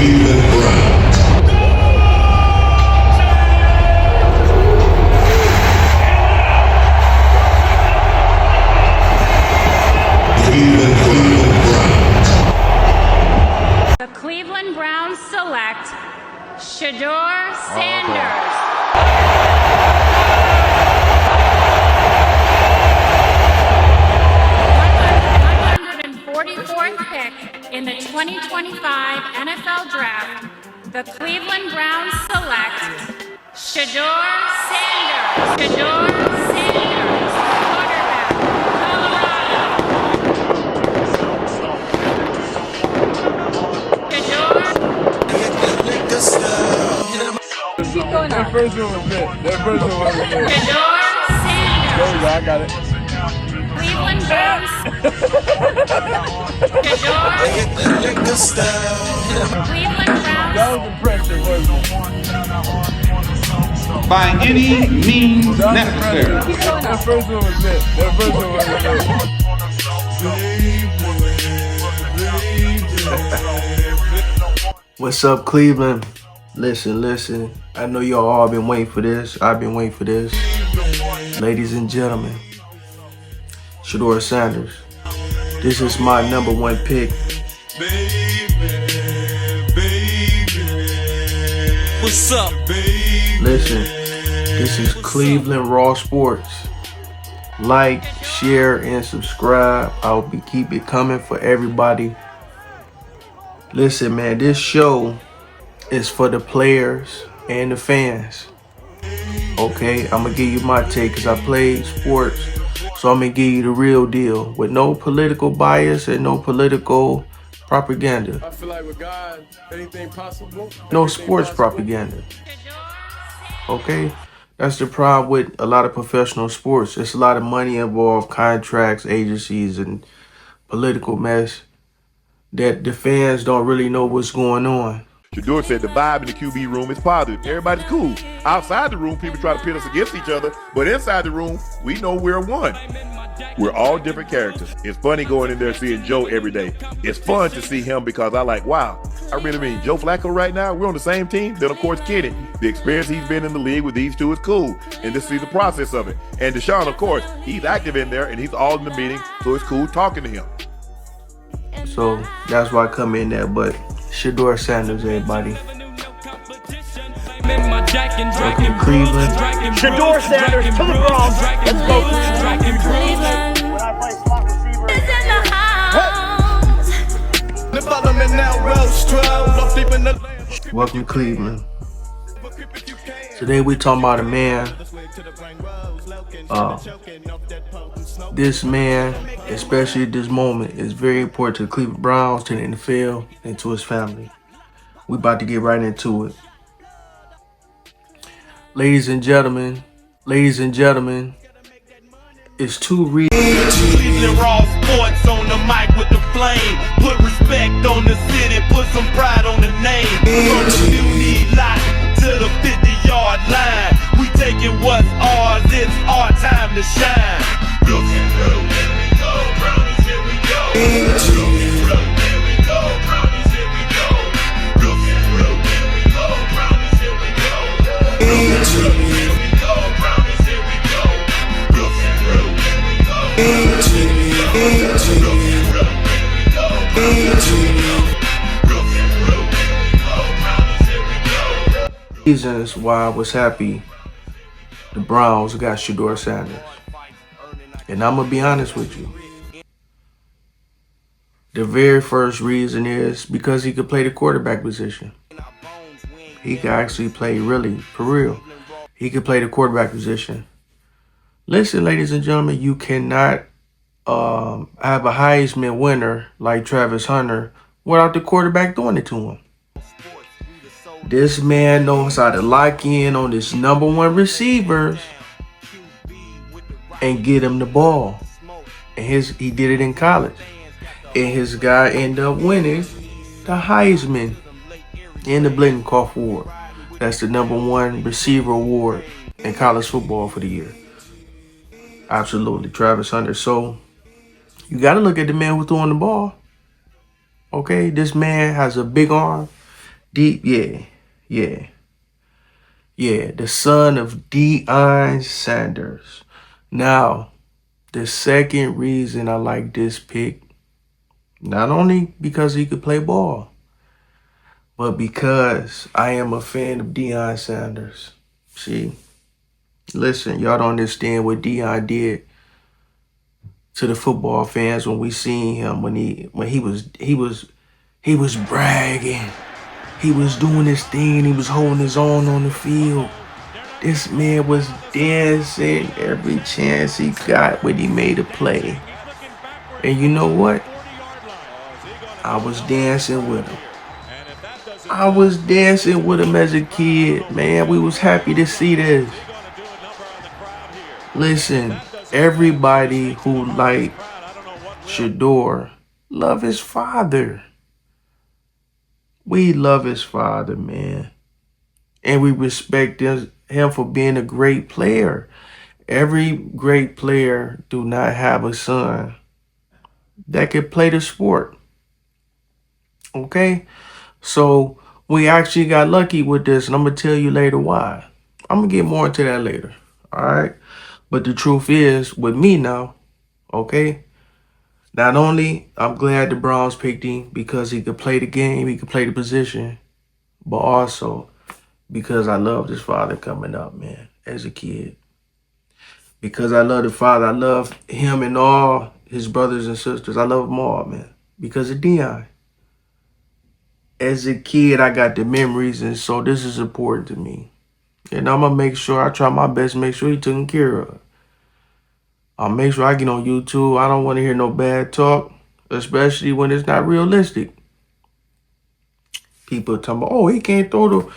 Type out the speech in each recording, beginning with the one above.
The Cleveland Browns select Shedeur Sanders. 144th pick in the 2025 NFL Draft, the Cleveland Browns select Shedeur Sanders. Shedeur Sanders, quarterback, Colorado. Shedeur. That first one was lit. Shedeur Sanders. There we go, I got it. Cleveland Browns. Shedeur. Cleveland Browns. That was impressive, wasn't it? By any means necessary. That first one was lit. What's up, Cleveland? Listen. I know y'all all been waiting for this. I've been waiting for this. Ladies and gentlemen, Shedeur Sanders. This is my #1 pick. What's up? Listen, this is Cleveland Raw Sports. Like, share, and subscribe. I'll keep it coming for everybody. Listen, man, this show is for the players and the fans. Okay, I'm gonna give you my take because I played sports, so I'm gonna give you the real deal with no political bias and no political propaganda. I feel like with God, anything possible. No sports propaganda. Okay, that's the problem with a lot of professional sports. There's a lot of money involved, contracts, agencies, and political mess that the fans don't really know what's going on. Shedeur said the vibe in the QB room is positive. Everybody's cool. Outside the room, people try to pit us against each other, but inside the room, we know we're one. We're all different characters. It's funny going in there seeing Joe every day. It's fun to see him because I like, wow, I really mean Joe Flacco right now, we're on the same team. Then of course, Kenny, the experience he's been in the league with these two is cool. And to see the process of it. And Deshaun, of course, he's active in there and he's all in the meeting, so it's cool talking to him. So that's why I come in there, but Shedeur Sanders, everybody. Welcome to Cleveland. Shedeur Sanders to the Browns. Let's go. Cleveland. Welcome to Cleveland. Today we talking about a man. This man, especially at this moment, is very important to the Cleveland Browns, to the NFL, and to his family. We about to get right into it. Ladies and gentlemen, it's two reasons. Cleveland Raw Sports on the mic with the flame. Put respect on the city, put some pride on the name. From the Muni lot to the 50-yard line. We taking what's ours, it's our time to shine. Look at here we go, Brownies, here we go. Here we go, Brownies, here we go. Look at here we go, Brownies, here we go. Here we go, Brownies, here we go. Look at here we go, Brownies, here we go. Reasons why I was happy the Browns got Shedeur Sanders. And I'm going to be honest with you. The very first reason is because he could play the quarterback position. He could actually play really, for real. He could play the quarterback position. Listen, ladies and gentlemen, you cannot have a Heisman winner like Travis Hunter without the quarterback doing it to him. This man knows how to lock in on his #1 receivers and get him the ball. And he did it in college. And his guy ended up winning the Heisman and the Blindenkoff Award. That's the #1 receiver award in college football for the year. Absolutely, Travis Hunter. So you got to look at the man who's throwing the ball. Okay, this man has a big arm. The son of Deion Sanders. Now, the second reason I like this pick, not only because he could play ball, but because I am a fan of Deion Sanders. See, listen, y'all don't understand what Deion did to the football fans when we seen him when he was bragging. He was doing his thing. He was holding his own on the field. This man was dancing every chance he got when he made a play. And you know what? I was dancing with him. I was dancing with him as a kid, man. We was happy to see this. Listen, everybody who like Shedeur love his father. We love his father, man. And we respect him for being a great player. Every great player do not have a son that can play the sport. Okay? So we actually got lucky with this, and I'm going to tell you later why. I'm going to get more into that later. All right? But the truth is, with me now, okay, not only I'm glad the Browns picked him because he could play the game, he could play the position, but also because I loved his father coming up, man, as a kid. Because I love the father. I love him and all his brothers and sisters. I love them all, man, because of Deion. As a kid, I got the memories, and so this is important to me. And I'm going to make sure, I try my best to make sure he's taken care of. I'll make sure I get on YouTube. I don't want to hear no bad talk, especially when it's not realistic. People talking about, oh, he can't throw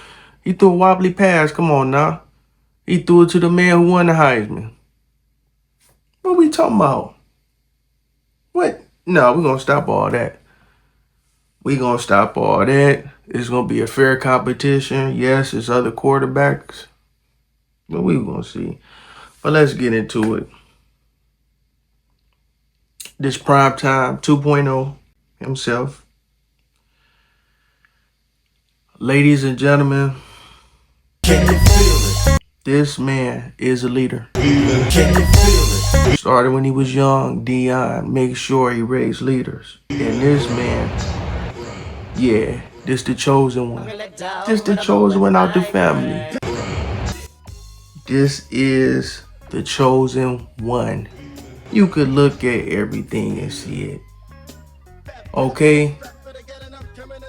he threw a wobbly pass. Come on now. He threw it to the man who won the Heisman. What we talking about? What? No, we're going to stop all that. We're going to stop all that. It's going to be a fair competition. Yes, it's other quarterbacks. But we're going to see. But let's get into it. This primetime 2.0 himself. Ladies and gentlemen, Can you feel it? this man is a leader. Can you feel it? Started when he was young, Deion make sure he raised leaders. And this man, yeah, this the chosen one. This the chosen one out the family. This is the chosen one. You could look at everything and see it. Okay?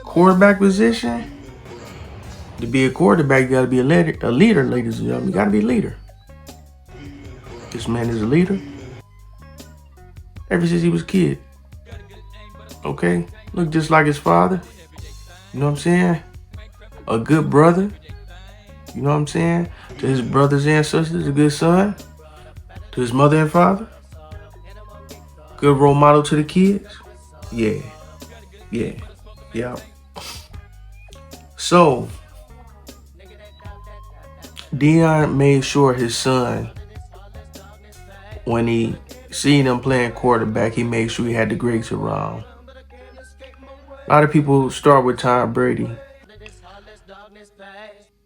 Quarterback position. To be a quarterback, you gotta be a leader, ladies and gentlemen. You gotta be a leader. This man is a leader. Ever since he was a kid. Okay? Look just like his father. You know what I'm saying? A good brother. You know what I'm saying? To his brothers and sisters, a good son. To his mother and father. Good role model to the kids. Yeah. So, Deion made sure his son, when he seen him playing quarterback, he made sure he had the greats around. A lot of people start with Tom Brady.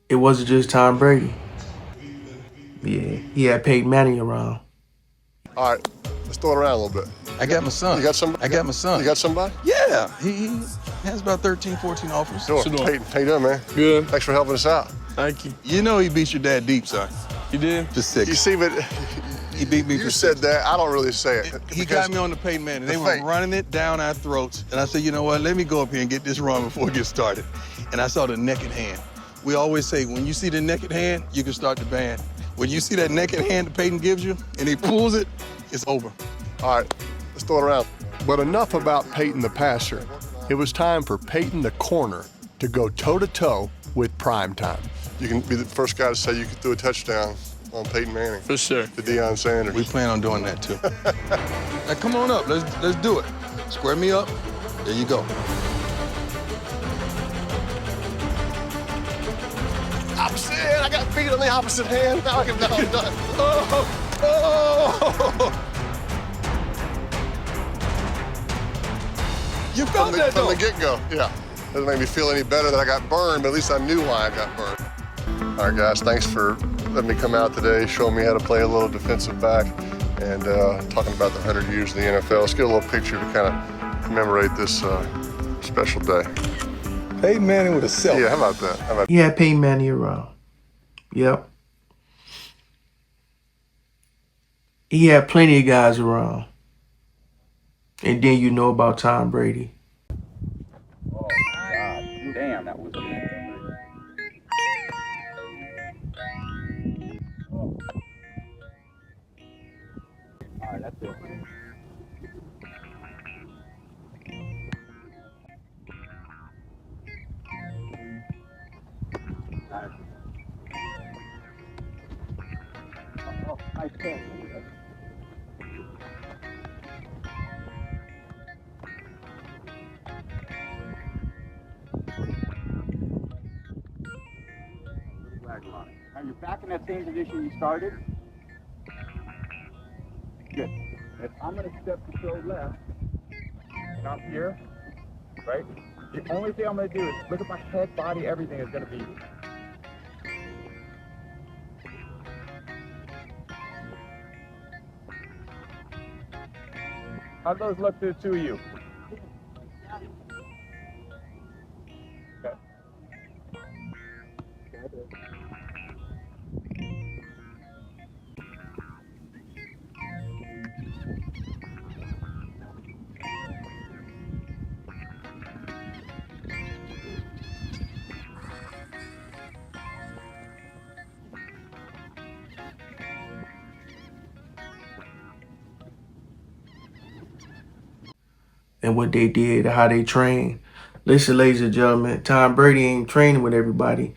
It wasn't just Tom Brady. Yeah, he had Peyton Manning around. All right, let's throw it around a little bit. I got my son. You got somebody? I got my son. You got somebody? Yeah, he has about 13, 14 offers. Sure. Peyton, how you doing, man? Good. Thanks for helping us out. Thank you. You know he beat your dad deep, son. You did? Just six. You see, but He beat me you for said six. that. I don't really say it. He got me on the Peyton Manning. They were running it down our throats. And I said, you know what? Let me go up here and get this run before it gets started. And I saw the naked hand. We always say, when you see the naked hand, you can start the band. When you see that naked hand that Peyton gives you and he pulls it, it's over. All right, let's throw it around. But enough about Peyton the passer. It was time for Peyton the corner to go toe-to-toe with prime time. You can be the first guy to say you could throw a touchdown on Peyton Manning. For sure. To Deion Sanders. We plan on doing that too. Now come on up, let's do it. Square me up, there you go. Opposite hand, I got feet on the opposite hand. Now I can, now I'm done. Oh. You felt that From though. the get-go, yeah. Doesn't make me feel any better that I got burned, but at least I knew why I got burned. All right, guys, thanks for letting me come out today, showing me how to play a little defensive back, and talking about the 100 years of the NFL. Let's get a little picture to kind of commemorate this special day. Peyton Manning with a selfie. Yeah, how about that? He had Peyton Manning around. Yep. He had plenty of guys around. And then you know about Tom Brady. Oh, God. Damn, that was good. Oh. All right, that's it. Oh, nice catch. Now you're back in that same position you started. Good. If I'm going to step to throw left, and I'm here, right? The only thing I'm going to do is look at my head, body, everything is going to be. How'd those look to the two of you? Okay. And what they did, how they trained. Listen, ladies and gentlemen, Tom Brady ain't training with everybody. You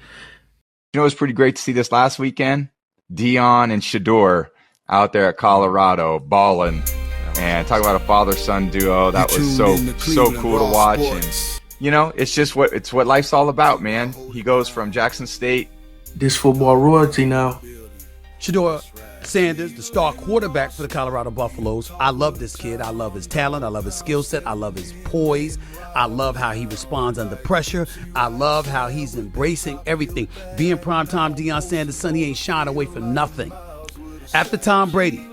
know, it was pretty great to see this last weekend. Deion and Shedeur out there at Colorado balling, and talk about a father-son duo. That was so cool to watch. And you know, it's what life's all about, man. He goes from Jackson State. This football royalty now. Shedeur Sanders, the star quarterback for the Colorado Buffaloes. I love this kid. I love his talent. I love his skill set. I love his poise. I love how he responds under pressure. I love how he's embracing everything. Being primetime Deion Sanders' son, he ain't shying away from nothing. After Tom Brady,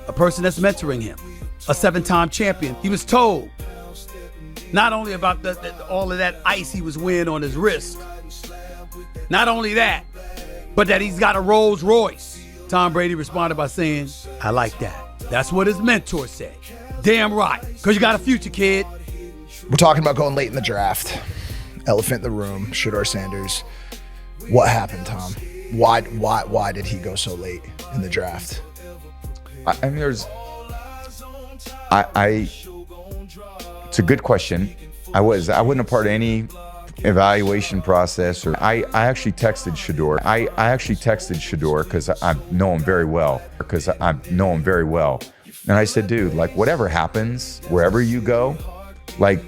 a person that's mentoring him, a 7-time champion, he was told not only about all of that ice he was wearing on his wrist, not only that, but that he's got a Rolls Royce. Tom Brady responded by saying, I like that. That's what his mentor said. Damn right, because you got a future, kid. We're talking about going late in the draft. Elephant in the room, Shedeur Sanders. What happened, Tom? Why did he go so late in the draft? I mean, it's a good question. I wasn't a part of any evaluation process, or I actually texted Shedeur. I actually texted Shedeur because I know him very well. And I said, dude, like, whatever happens, wherever you go, like,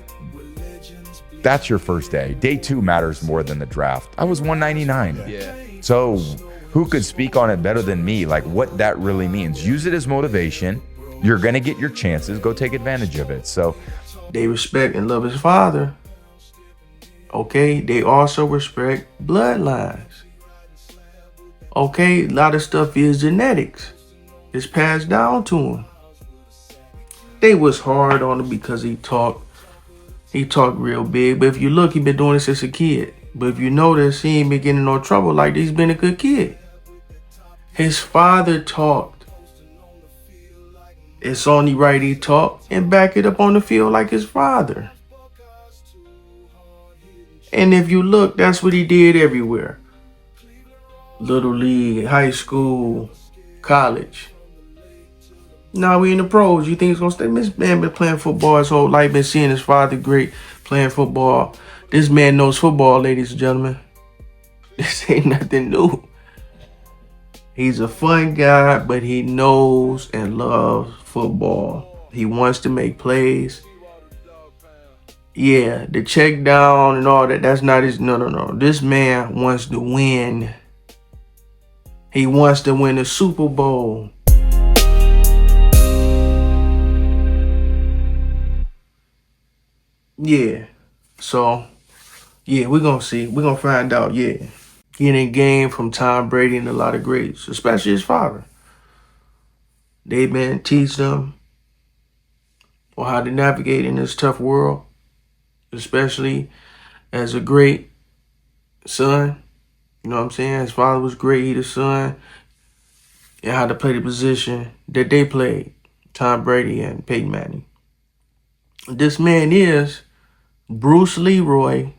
that's your first day. Day 2 matters more than the draft. I was 199. Yeah. So who could speak on it better than me? Like, what that really means. Use it as motivation. You're gonna get your chances. Go take advantage of it. So they respect and love his father. Okay, they also respect bloodlines. Okay, a lot of stuff is genetics. It's passed down to him. They was hard on him because he talked real big. But if you look, he been doing this since a kid. But if you notice, he ain't been getting in no trouble. Like, he's been a good kid. His father talked. It's only right he talked and back it up on the field like his father. And if you look, that's what he did everywhere. Little league, high school, college. Now we in the pros. You think he's going to stay? This man been playing football his whole life, been seeing his father great playing football. This man knows football, ladies and gentlemen. This ain't nothing new. He's a fun guy, but he knows and loves football. He wants to make plays. Yeah, the check down and all that, that's not his, no. This man wants to win. He wants to win the Super Bowl. Yeah, so Yeah, we're gonna see. We're gonna find out, yeah. Getting game from Tom Brady and a lot of greats, especially his father. They've been teaching them on how to navigate in this tough world, especially as a great son. You know what I'm saying? His father was great, he the son, and how to play the position that they played, Tom Brady and Peyton Manning. This man is Bruce Leroy,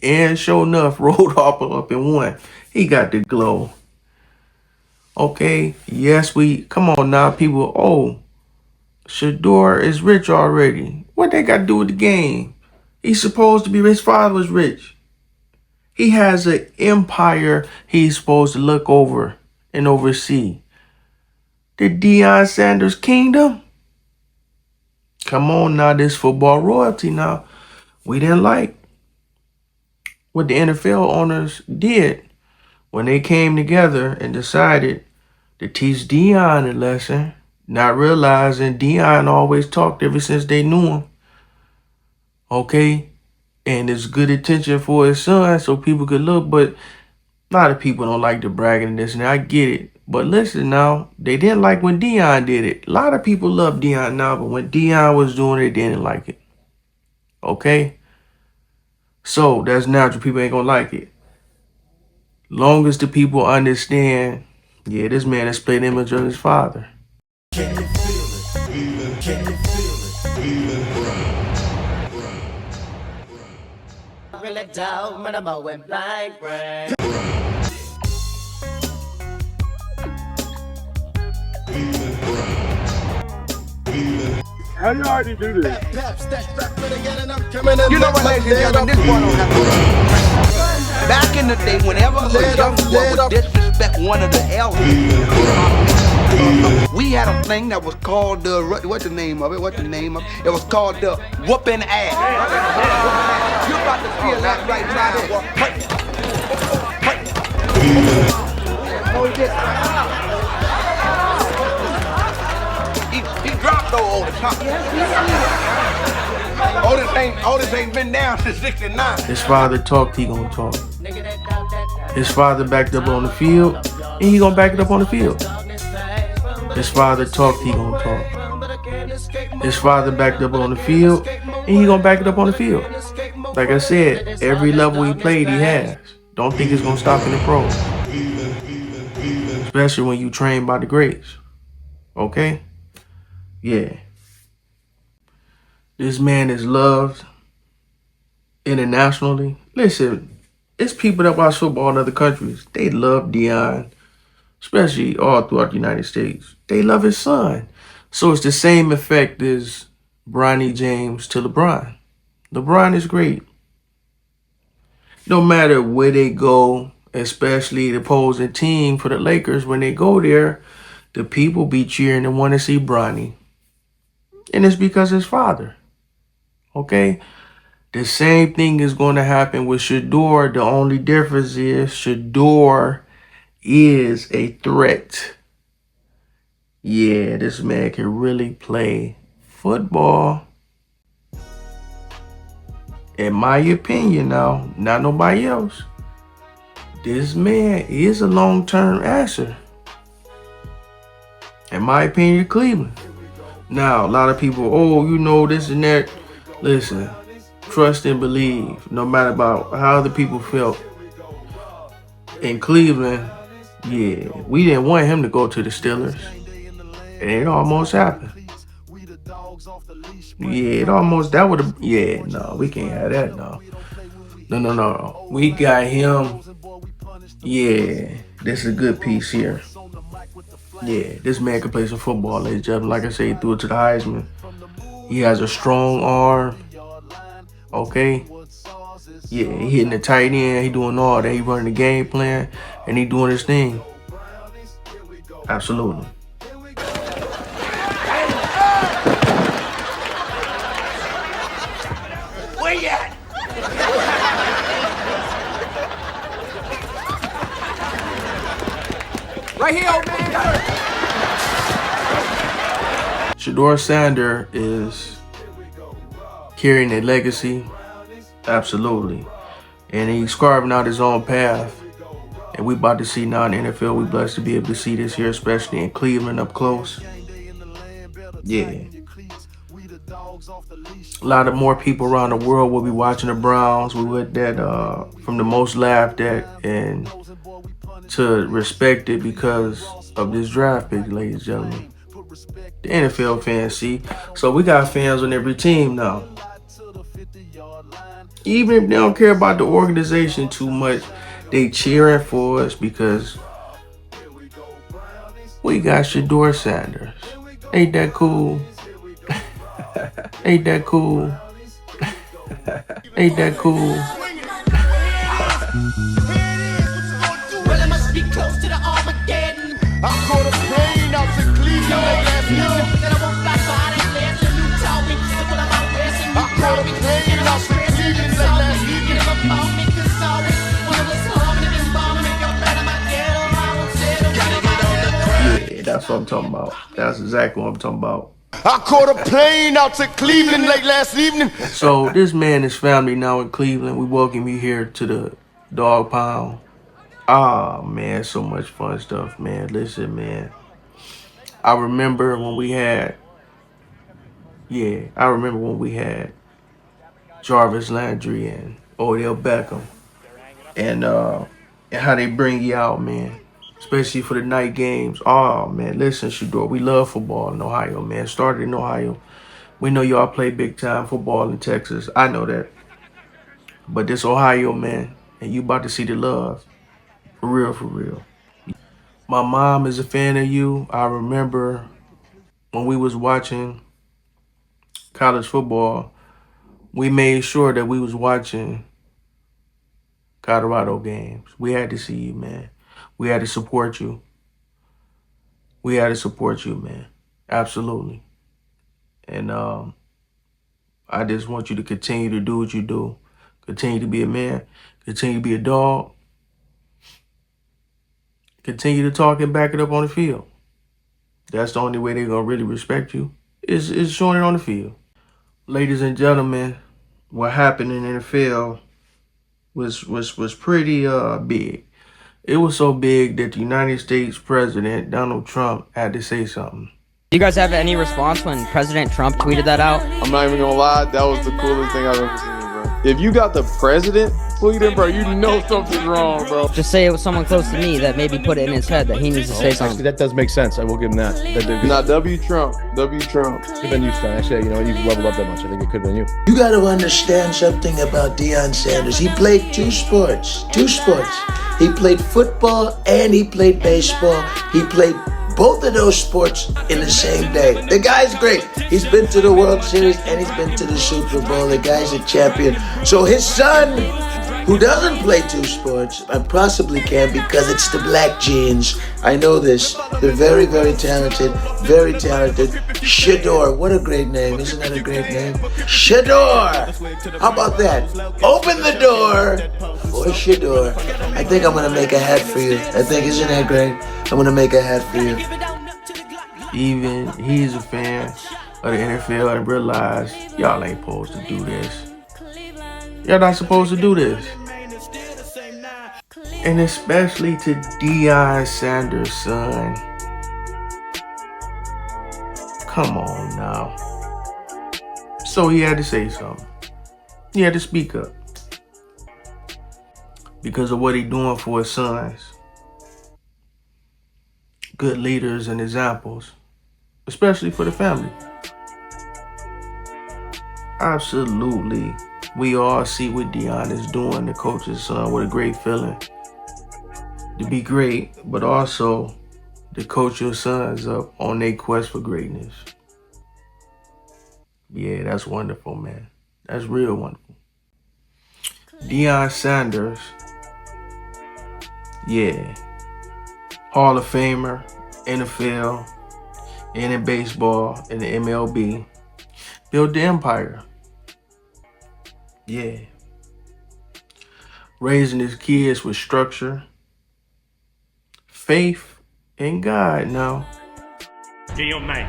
and sure enough, rolled up and won. He got the glow. Okay, yes, come on now, people. Oh, Shedeur is rich already. What they got to do with the game? He's supposed to be, his father was rich. He has an empire he's supposed to look over and oversee. The Deion Sanders kingdom? Come on now, this football royalty now. We didn't like what the NFL owners did when they came together and decided to teach Deion a lesson, not realizing Deion always talked ever since they knew him. Okay? And it's good attention for his son so people could look, but a lot of people don't like the bragging and this and that. I get it. But listen now, they didn't like when Deion did it. A lot of people love Deion now, but when Deion was doing it, they didn't like it. Okay? So that's natural. People ain't gonna like it. Long as the people understand, yeah, this man has played the image of his father. Can you feel it? Can you feel it? Really down, man, I'm going blind, right? How you already do this? You know what, ladies and gentlemen, this one don't have to. Back in the day, whenever a young boy would disrespect one of the elders, we had a thing that was called the, what's the name of it? It was called the whooping ass. You're about to feel that right now. He dropped though, Otis ain't been down since 69. His father talked, he gonna talk. His father backed up on the field, and he gonna back it up on the field. His father talked, he gonna talk. His father backed up on the field, and he gonna back it up on the field. Like I said, every level he played, he has. Don't think it's gonna stop in the pros. Especially when you train by the greats. Okay? Yeah. This man is loved internationally. Listen, it's people that watch football in other countries. They love Deion, especially all throughout the United States. They love his son. So it's the same effect as Bronny James to LeBron. LeBron is great. No matter where they go, especially the opposing team for the Lakers, when they go there, the people be cheering and want to see Bronny. And it's because his father. Okay? The same thing is going to happen with Shedeur. The only difference is Shedeur is a threat. Yeah, this man can really play football. In my opinion now, not nobody else. This man is a long-term answer. In my opinion, Cleveland. Now, a lot of people, oh, you know, this and that. Listen, trust and believe, no matter about how the people felt. In Cleveland, yeah, we didn't want him to go to the Steelers. And it almost happened. Yeah, it almost, that would have, yeah, no, we can't have that, no. No. We got him. Yeah, this is a good piece here. Yeah, this man can play some football, ladies and gentlemen. Like I say, he threw it to the Heisman. He has a strong arm. Okay? Yeah, he hitting the tight end. He doing all that. He running the game plan. And he doing his thing. Absolutely. Where you at? Right here, old man. Shedeur Sanders is carrying a legacy. Absolutely. And he's carving out his own path. And we about to see now in the NFL. We blessed to be able to see this here, especially in Cleveland up close. Yeah. A lot of more people around the world will be watching the Browns. We would that from the most laughed at and to respect it because of this draft pick, ladies and gentlemen. The NFL fans see. So we got fans on every team now. Even if they don't care about the organization too much, they cheering for us because we got Shedeur Sanders. Ain't that cool? Ain't that cool? Ain't that cool? Well, I must be close to the Armageddon. I caught a plane out to Cleveland last evening. That I won't fly by that last and you tell me. So what I'm out west and you call me. And I'm Cleveland last evening. If I'm on me, cause always when I was home and been bombing, make up better my ghetto. I won't settle. Gotta get on the ground. Yeah, that's what I'm talking about. That's exactly what I'm talking about. I caught a plane out to Cleveland late last evening. So this man is family now in Cleveland. We welcome you here to the Dawg Pound. Ah, man, so much fun stuff, man. Listen, man. I remember when we had Jarvis Landry and Odell Beckham. And how they bring you out, man. Especially for the night games. Oh, man, listen, Shedeur, we love football in Ohio, man. Started in Ohio. We know y'all play big-time football in Texas. I know that. But this Ohio, man, and you about to see the love. For real, for real. My mom is a fan of you. I remember when we was watching college football, we made sure that we was watching Colorado games. We had to see you, man. We had to support you. We had to support you, man. Absolutely. And I just want you to continue to do what you do. Continue to be a man. Continue to be a dog. Continue to talk and back it up on the field. That's the only way they're going to really respect you, is showing it on the field. Ladies and gentlemen, what happened in the NFL was pretty big. It was so big that the United States President, Donald Trump, had to say something. Do you guys have any response when President Trump tweeted that out? I'm not even gonna lie, that was the coolest thing I've ever seen, bro. If you got the president tweeting, bro, you know something's wrong, bro. Just say it was someone close to me that maybe put it in his head that he needs to say something. Actually, that does make sense. I will give him that. Nah, W Trump. W Trump. Could have been you, Stan. Actually, you know, you've leveled up that much. I think it could have been you. You got to understand something about Deion Sanders. He played two sports. He played football and he played baseball. He played both of those sports in the same day. The guy's great. He's been to the World Series and he's been to the Super Bowl. The guy's a champion. So his son, who doesn't play two sports, and possibly can because it's the black genes. I know this. They're very, very talented. Very talented. Shedeur. What a great name. Isn't that a great name? Shedeur. How about that? Open the door for Shedeur. I think I'm going to make a hat for you. Isn't that great? I'm going to make a hat for you. Even he's a fan of the NFL and realize y'all ain't supposed to do this. Y'all not supposed to do this. And especially to Deion Sanders' son. Come on now. So he had to say something. He had to speak up. Because of what he doing for his sons. Good leaders and examples. Especially for the family. Absolutely. We all see what Deion is doing, the coach's son. What a great feeling. To be great, but also to coach your sons up on their quest for greatness. Yeah, that's wonderful, man. That's real wonderful. Deion Sanders, yeah. Hall of Famer, NFL, and in baseball, and the MLB. Built the empire. Yeah. Raising his kids with structure, faith, and God now. Deion, mate.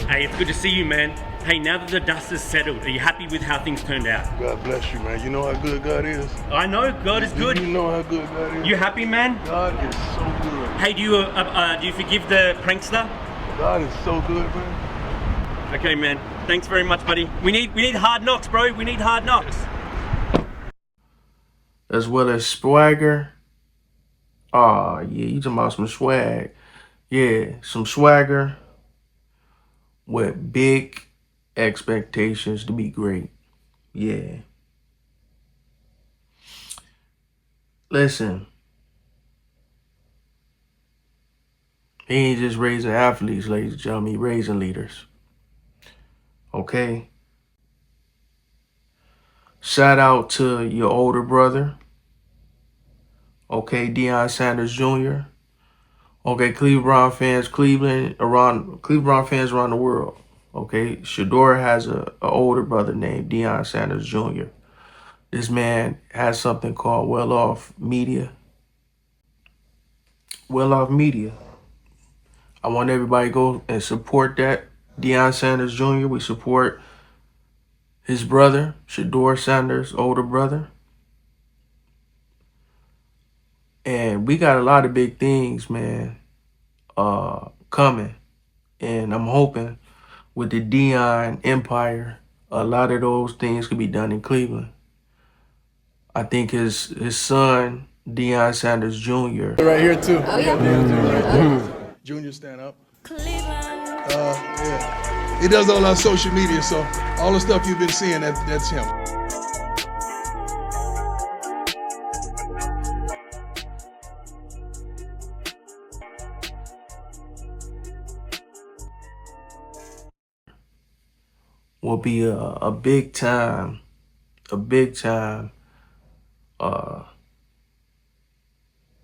Hey, it's good to see you, man. Hey, now that the dust has settled, are you happy with how things turned out? God bless you, man. You know how good God is. I know God is good. You know how good God is. You happy, man? God is so good. Hey, do you forgive the prankster? God is so good, man. Okay, man. Thanks very much, buddy. We need hard knocks, bro. We need hard knocks. As well as swagger. Oh, yeah, you talking about some swag. Yeah, some swagger with big expectations to be great. Yeah. Listen. He ain't just raising athletes, ladies and gentlemen. He raising leaders. Okay? Shout out to your older brother. Okay, Deion Sanders Jr. Okay, Cleveland fans around the world. Okay, Shedeur has a older brother named Deion Sanders Jr. This man has something called Well-Off Media. Well-Off Media. I want everybody to go and support that. Deion Sanders Jr. We support his brother, Shedeur Sanders, older brother. And we got a lot of big things, man, coming. And I'm hoping with the Deion Empire, a lot of those things could be done in Cleveland. I think his son, Deion Sanders Jr. Right here, too. Oh, yeah. Junior, stand up. Yeah. He does all our social media, so all the stuff you've been seeing, that's him. Will be a big time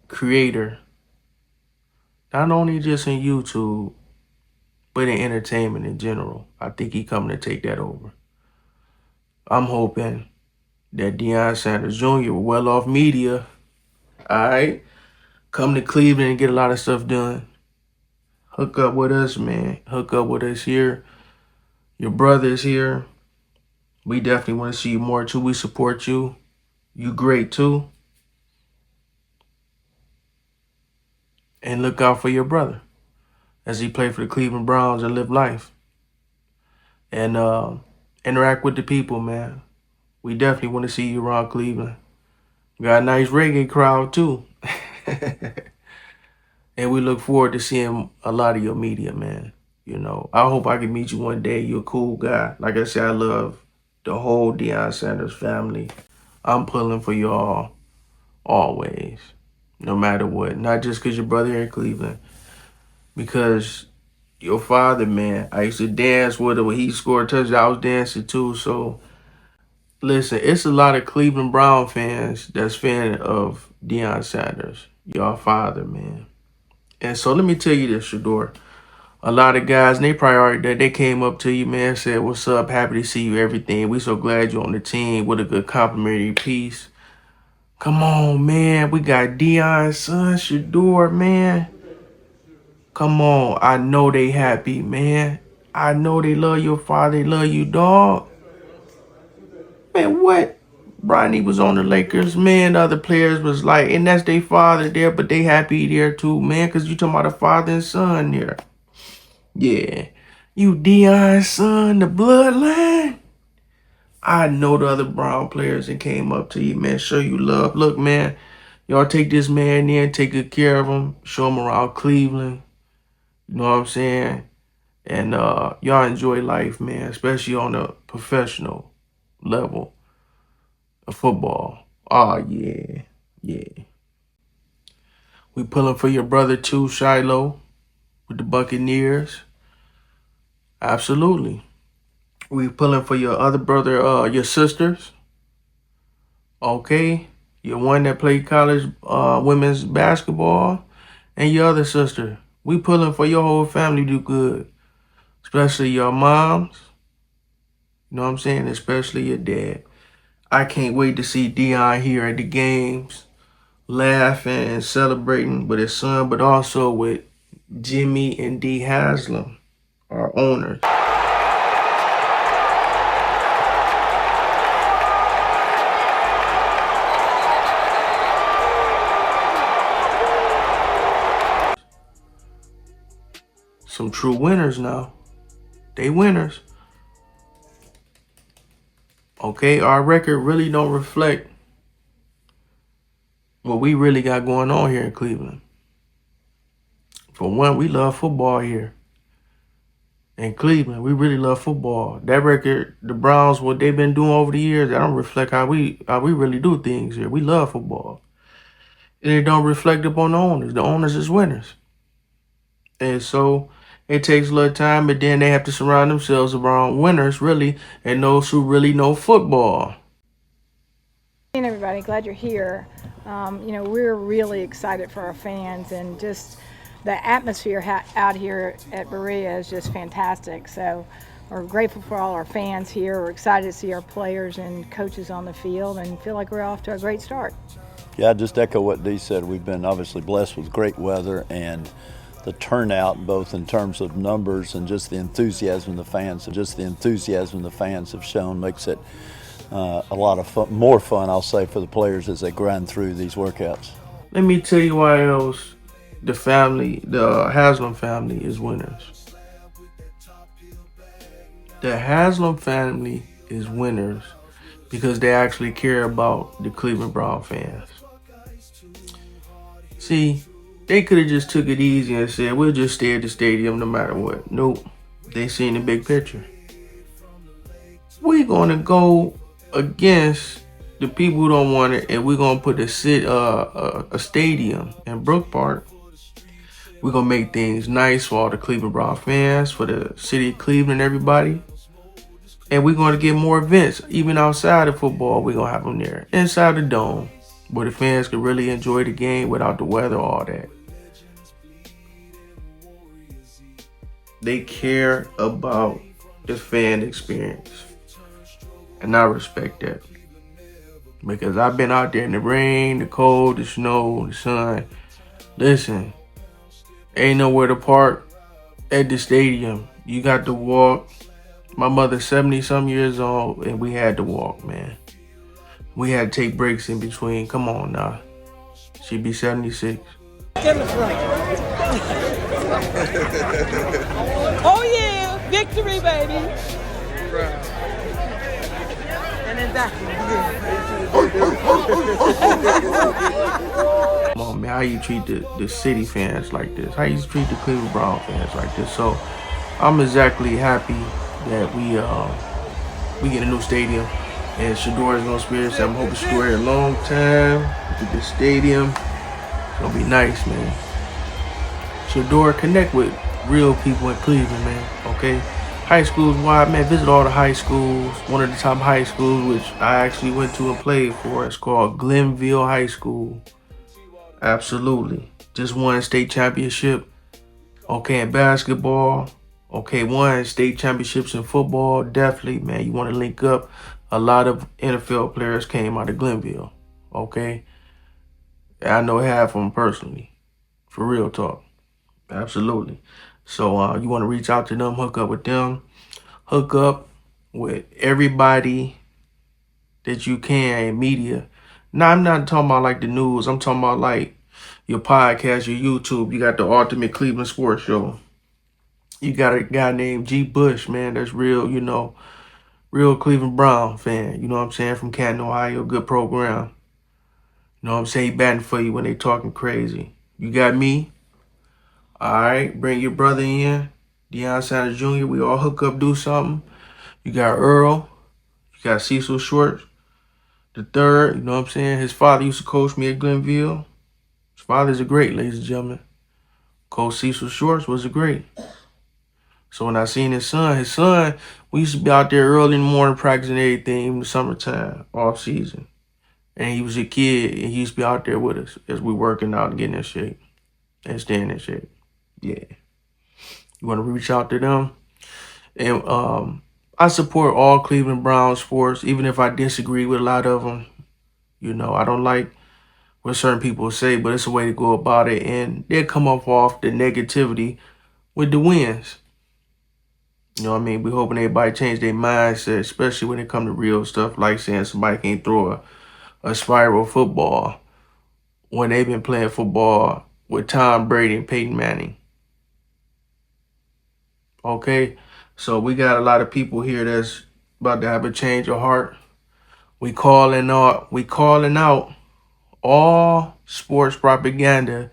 creator, not only just in YouTube, but in entertainment in general. I think he coming to take that over. I'm hoping that Deion Sanders Jr. with Well-Off Media, all right, come to Cleveland and get a lot of stuff done. Hook up with us, man. Hook up with us here. Your brother's here. We definitely want to see you more too. We support you. You great too. And look out for your brother as he play for the Cleveland Browns and live life. And interact with the people, man. We definitely want to see you around Cleveland. We got a nice reggae crowd too. And we look forward to seeing a lot of your media, man. You know, I hope I can meet you one day. You're a cool guy. Like I said, I love the whole Deion Sanders family. I'm pulling for y'all always, no matter what. Not just because your brother here in Cleveland, because your father, man, I used to dance with him when he scored a touchdown. I was dancing too. So, listen, it's a lot of Cleveland Brown fans that's fan of Deion Sanders, your father, man. And so let me tell you this, Shedeur. A lot of guys, and they priority that they came up to you, man, said, "What's up? Happy to see you, everything. We so glad you're on the team. What a good complimentary piece. Come on, man. We got Deion's son, Shedeur, man. Come on. I know they happy, man. I know they love your father. They love you, dog. Man, what? Bronny was on the Lakers, man. The other players was like, and that's their father there, but they happy there too, man, because you talking about a father and son there. Yeah. You Deion's son, the bloodline. I know the other Brown players that came up to you, man, show you love. Look, man, y'all take this man in, take good care of him, show him around Cleveland. You know what I'm saying? And y'all enjoy life, man, especially on a professional level of football. Oh, yeah. Yeah. We pulling for your brother, too, Shiloh, with the Buccaneers. Absolutely. We pulling for your other brother, your sisters. Okay. Your one that played college women's basketball. And your other sister. We pulling for your whole family to do good. Especially your moms. You know what I'm saying? Especially your dad. I can't wait to see Deion here at the games, laughing and celebrating with his son, but also with Jimmy and Dee Haslam, our owners. some true winners now. They winners. Okay, our record really don't reflect what we really got going on here in Cleveland. For one, we love football here. In Cleveland, we really love football. That record, the Browns, what they've been doing over the years, that don't reflect how we really do things here. We love football. And it don't reflect upon the owners. The owners is winners. And so it takes a little time, but then they have to surround themselves around winners, really, and those who really know football. Hey everybody, glad you're here. We're really excited for our fans, and just the atmosphere out here at Berea is just fantastic. So we're grateful for all our fans here. We're excited to see our players and coaches on the field and feel like we're off to a great start. Yeah, I just echo what Dee said. We've been obviously blessed with great weather, and the turnout, both in terms of numbers and just the enthusiasm the fans have shown, makes it a lot of fun, more fun, I'll say, for the players as they grind through these workouts. Let me tell you why else the Haslam family is winners. The Haslam family is winners because they actually care about the Cleveland Brown fans. See, they could have just took it easy and said, we'll just stay at the stadium no matter what. Nope. They seen the big picture. We're going to go against the people who don't want it, and we're going to put a stadium in Brook Park. We're going to make things nice for all the Cleveland Brown fans, for the city of Cleveland, everybody. And we're going to get more events, even outside of football. We're going to have them there, inside the dome, where the fans can really enjoy the game without the weather, all that. They care about the fan experience. And I respect that. Because I've been out there in the rain, the cold, the snow, the sun. Listen, ain't nowhere to park at the stadium. You got to walk. My mother's 70-some years old, and we had to walk, man. We had to take breaks in between. Come on now. She'd be 76. In the front. Oh yeah, victory, baby. And then back. Come on, man. How you treat the city fans like this? How you treat the Cleveland Brown fans like this? So I'm exactly happy that we get a new stadium, and Shedeur is gonna experience that. I'm hoping Shedeur here a long time. Get this stadium. It's gonna be nice, man. Shedeur, connect with real people in Cleveland, man. Okay, high schools wide, man. Visit all the high schools. One of the top high schools, which I actually went to and played for, it's called Glenville High School. Absolutely, just won state championship. Okay, in basketball. Okay, won state championships in football. Definitely, man. You want to link up. A lot of NFL players came out of Glenville. Okay, I know half of them personally. For real talk. Absolutely. So you want to reach out to them, hook up with them, hook up with everybody that you can in media. Now, I'm not talking about like the news. I'm talking about like your podcast, your YouTube. You got the Ultimate Cleveland Sports Show. You got a guy named G. Bush, man. That's real, real Cleveland Brown fan. You know what I'm saying? From Canton, Ohio. Good program. You know what I'm saying? He batting for you when they talking crazy. You got me. All right. Bring your brother in. Deion Sanders Jr. We all hook up, do something. You got Earl. You got Cecil Short the third. You know what I'm saying? His father used to coach me at Glenville. His father's a great, ladies and gentlemen. Coach Cecil Shorts was a great. So when I seen his son, we used to be out there early in the morning practicing everything in the summertime, off season. And he was a kid, and he used to be out there with us as we working out and getting in shape and staying in shape. Yeah. You want to reach out to them? And I support all Cleveland Brown sports, even if I disagree with a lot of them. I don't like what certain people say, but it's a way to go about it. And they'll come off the negativity with the wins. You know what I mean? We're hoping everybody change their mindset, especially when it comes to real stuff, like saying somebody can't throw a spiral football when they've been playing football with Tom Brady and Peyton Manning. Okay, so we got a lot of people here that's about to have a change of heart. We calling out all sports propaganda.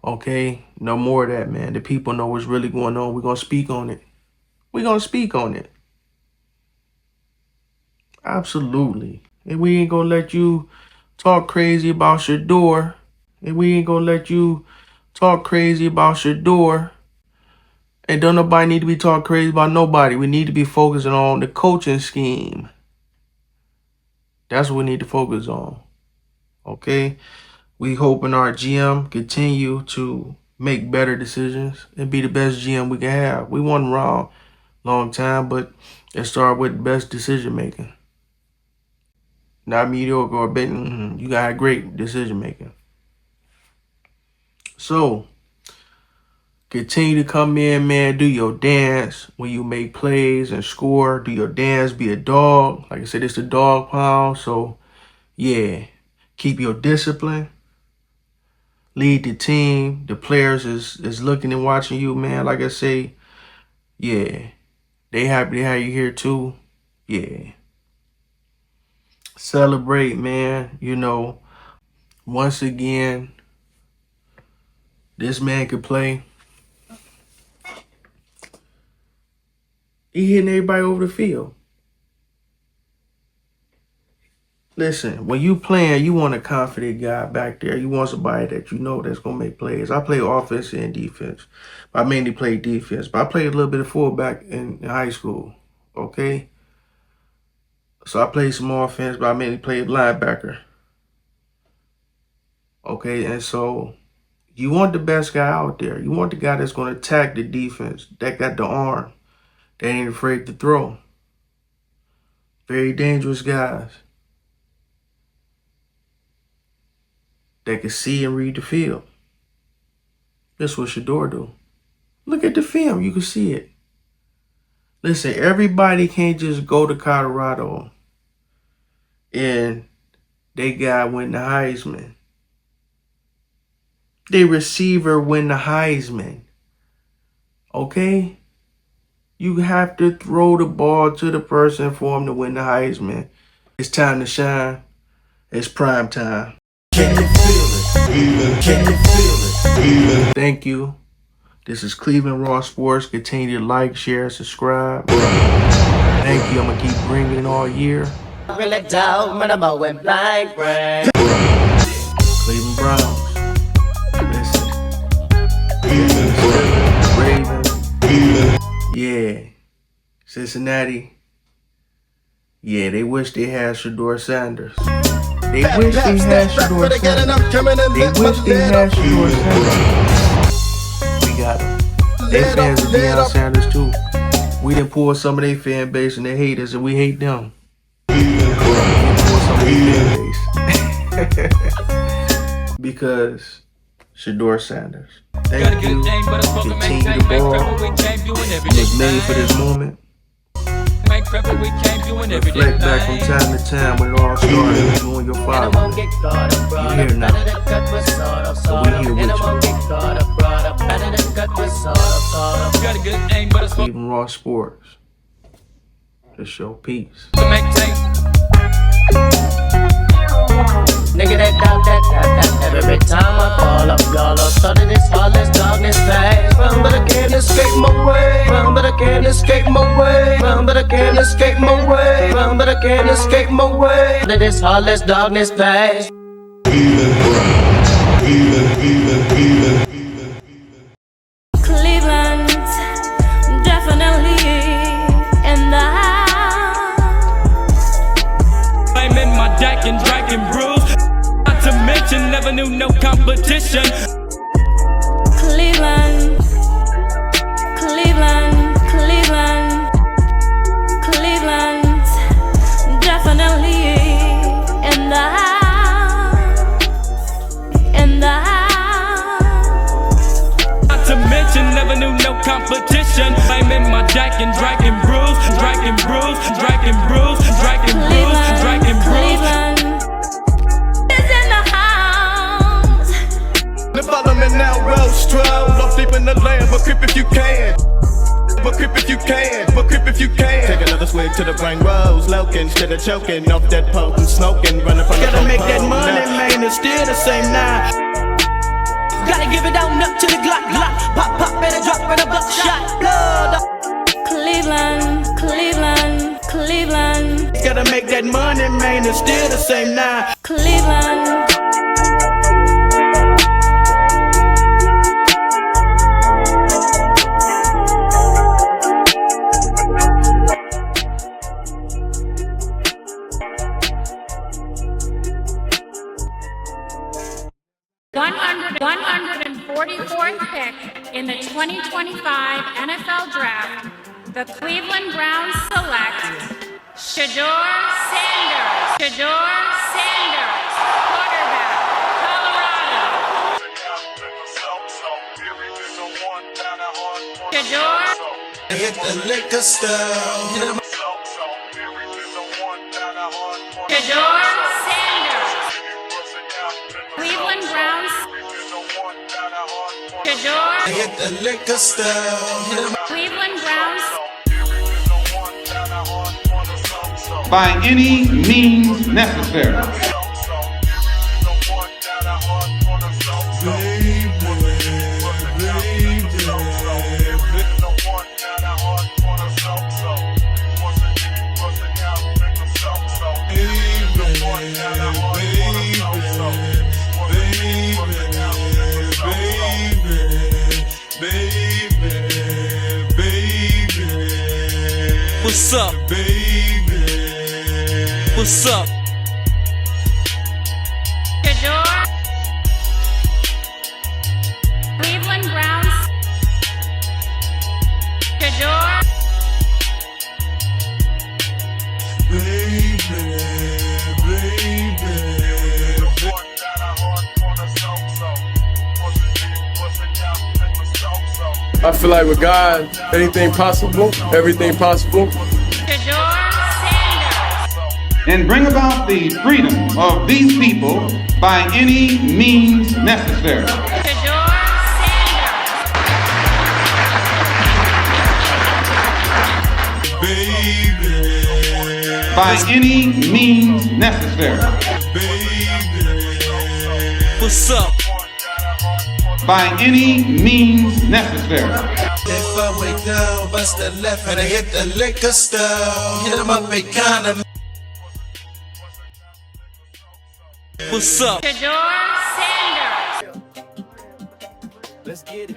Okay, no more of that, man. The people know what's really going on. We're gonna speak on it. We're gonna speak on it. Absolutely. And we ain't gonna let you talk crazy about Shedeur. And we ain't gonna let you talk crazy about Shedeur. And don't nobody need to be talking crazy about nobody. We need to be focusing on the coaching scheme. That's what we need to focus on. Okay? We hoping our GM continue to make better decisions and be the best GM we can have. We wasn't wrong long time, but it started with best decision making. Not mediocre or bad. You got great decision making. So continue to come in, man. Do your dance when you make plays and score. Do your dance. Be a dog. Like I said, it's the Dawg Pound. So yeah, keep your discipline. Lead the team. The players is looking and watching you, man. Like I say, yeah, they happy to have you here too. Yeah. Celebrate, man. You know, once again, this man could play. He hitting everybody over the field. Listen, when you playing, you want a confident guy back there. You want somebody that you know that's going to make plays. I play offense and defense. I mainly play defense, but I played a little bit of fullback in high school, okay? So I played some offense, but I mainly played linebacker. Okay, and so you want the best guy out there. You want the guy that's going to attack the defense, that got the arm, that ain't afraid to throw. Very dangerous guys that can see and read the field. That's what Shedeur do. Look at the film. You can see it. Listen, everybody can't just go to Colorado and they guy win the Heisman. They receiver win the Heisman. Okay? You have to throw the ball to the person for him to win the Heisman. It's time to shine. It's prime time. Can you feel it? Can you feel it? Thank you. This is Cleveland Raw Sports. Continue to like, share, subscribe. Thank you. I'm going to keep bringing it all year. Cleveland Browns. Listen. Ravens. Yeah. Cincinnati. Yeah, they wish they had Shedeur Sanders. They wish they had Shedeur Sanders. They wish they had Shedeur Sanders. We got them. They fans of Deion Sanders too. We done pull some of their fan base and they hate us and we hate them. We pull some of their fan base. Because Shedeur Sanders. Thank you. Continue the ball. It was made for this moment. Reflect back from time to time when it all started. You and your father. You're here now. So we here with you. Cleveland Raw Sports. The show. Peace. Nigga, that every time I call up, y'all are starting this heartless darkness fast. Run, but I can't escape my way. Run, but I can't escape my way. Run, but I can't escape my way. Run, but I can't escape my way. Let this heartless darkness fast. Cleveland, definitely in the house. I'm in my Jack and Dragon Brews. Not to mention, never knew no competition. Cleveland, Cleveland, Cleveland, Cleveland, definitely in the house, in the house. Not to mention, never knew no competition. I'm in my Jack and Dragon Brews, Dragon Brews, Dragon Brews, Dragon Brews, Dragon Brews. Follow me now, well strolled. Off deep in the land, but creep if you can. But grip if you can, but grip if you can. Take another swig to the brain rose, loking instead of choking off that potent smoking, running from the Gotta make that money, man, it's still the same now. Gotta give it down up to the Glock, Glock. Pop, pop, better drop in a buckshot. Blood. Cleveland, Cleveland, Cleveland. Gotta make that money, man, it's still the same now. Cleveland. The 144th pick in the 2025 NFL Draft, the Cleveland Browns select Shedeur Sanders. Shedeur Sanders, quarterback, Colorado. Shedeur. Hit the liquor store. Shedeur Sanders. Cleveland Browns. Shedeur. Hit the liquor store. Cleveland Browns. By any means necessary. What's up, baby? What's up? Shedeur. Cleveland Browns. Shedeur. I feel like with God, anything possible, everything possible. Shedeur Sanders. And bring about the freedom of these people by any means necessary. Shedeur Sanders. By any means necessary. What's up? By any means necessary. If I wake up, bust the left and I hit the liquor store. Hit 'em up, make kind of. What's up? Shedeur Sanders. Let's get it.